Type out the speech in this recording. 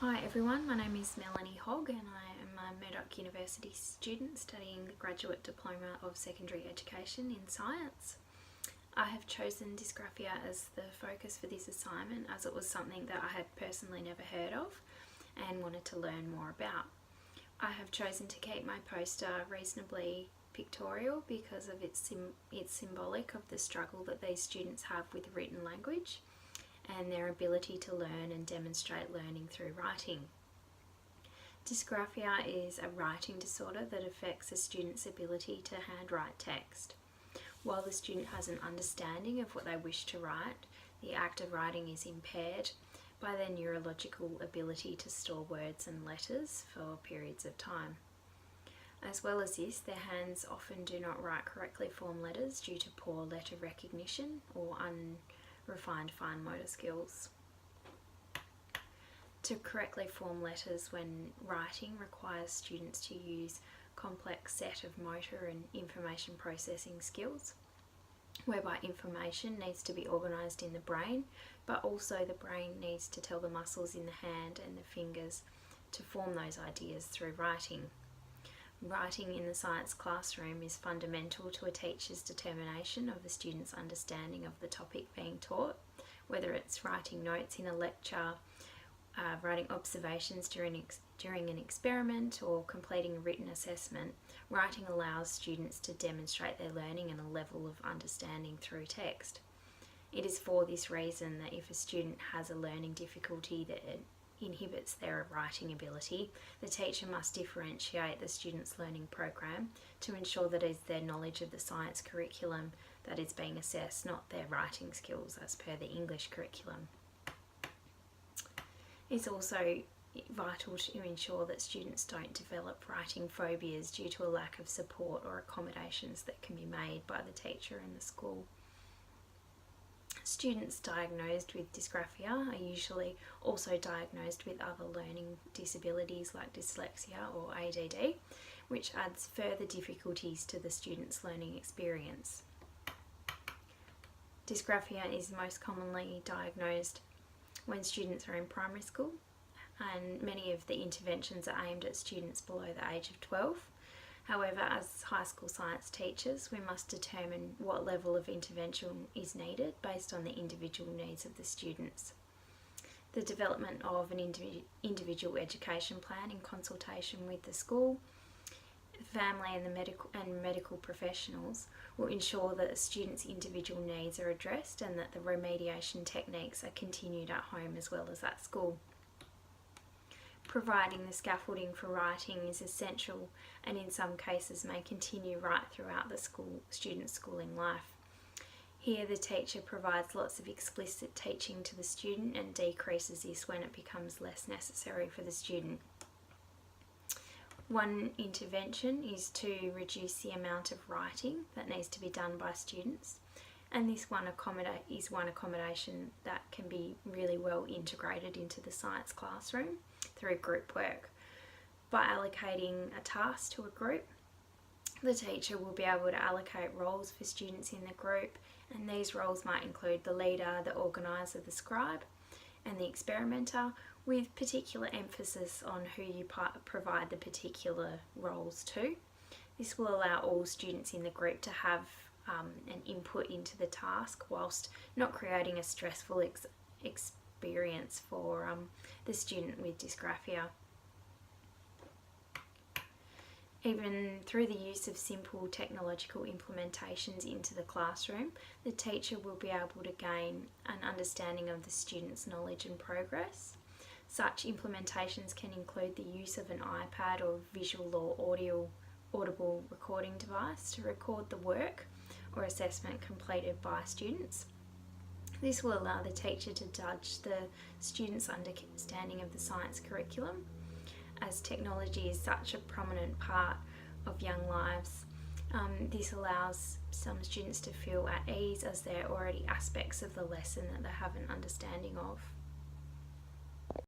Hi everyone, my name is Melanie Hogg and I am a Murdoch University student studying the Graduate Diploma of Secondary Education in Science. I have chosen Dysgraphia as the focus for this assignment as it was something that I had personally never heard of and wanted to learn more about. I have chosen to keep my poster reasonably pictorial because of it's symbolic of the struggle that these students have with written language and their ability to learn and demonstrate learning through writing. Dysgraphia is a writing disorder that affects a student's ability to handwrite text. While the student has an understanding of what they wish to write, the act of writing is impaired by their neurological ability to store words and letters for periods of time. As well as this, their hands often do not write correctly formed letters due to poor letter recognition or unrefined fine motor skills. To correctly form letters when writing requires students to use a complex set of motor and information processing skills, whereby information needs to be organised in the brain, but also the brain needs to tell the muscles in the hand and the fingers to form those ideas through writing. Writing in the science classroom is fundamental to a teacher's determination of the student's understanding of the topic being taught, whether it's writing notes in a lecture, writing observations during an experiment, or completing a written assessment. Writing allows students to demonstrate their learning and a level of understanding through text. It is for this reason that if a student has a learning difficulty that inhibits their writing ability, the teacher must differentiate the student's learning program to ensure that it is their knowledge of the science curriculum that is being assessed, not their writing skills as per the English curriculum. It's also vital to ensure that students don't develop writing phobias due to a lack of support or accommodations that can be made by the teacher and the school. Students diagnosed with dysgraphia are usually also diagnosed with other learning disabilities like dyslexia or ADD, which adds further difficulties to the student's learning experience. Dysgraphia is most commonly diagnosed when students are in primary school, and many of the interventions are aimed at students below the age of 12. However, as high school science teachers, we must determine what level of intervention is needed based on the individual needs of the students. The development of an individual education plan in consultation with the school, family and the medical professionals will ensure that a student's individual needs are addressed and that the remediation techniques are continued at home as well as at school. Providing the scaffolding for writing is essential and in some cases may continue right throughout the student's schooling life. Here the teacher provides lots of explicit teaching to the student and decreases this when it becomes less necessary for the student. One intervention is to reduce the amount of writing that needs to be done by students, and this is one accommodation that can be really well integrated into the science classroom through group work. By allocating a task to a group, the teacher will be able to allocate roles for students in the group, and these roles might include the leader, the organiser, the scribe and the experimenter, with particular emphasis on who you provide the particular roles to. This will allow all students in the group to have an input into the task whilst not creating a stressful experience for the student with dysgraphia. Even through the use of simple technological implementations into the classroom, the teacher will be able to gain an understanding of the student's knowledge and progress. Such implementations can include the use of an iPad or visual or audible recording device to record the work or assessment completed by students. This will allow the teacher to judge the student's understanding of the science curriculum. As technology is such a prominent part of young lives, this allows some students to feel at ease as there are already aspects of the lesson that they have an understanding of.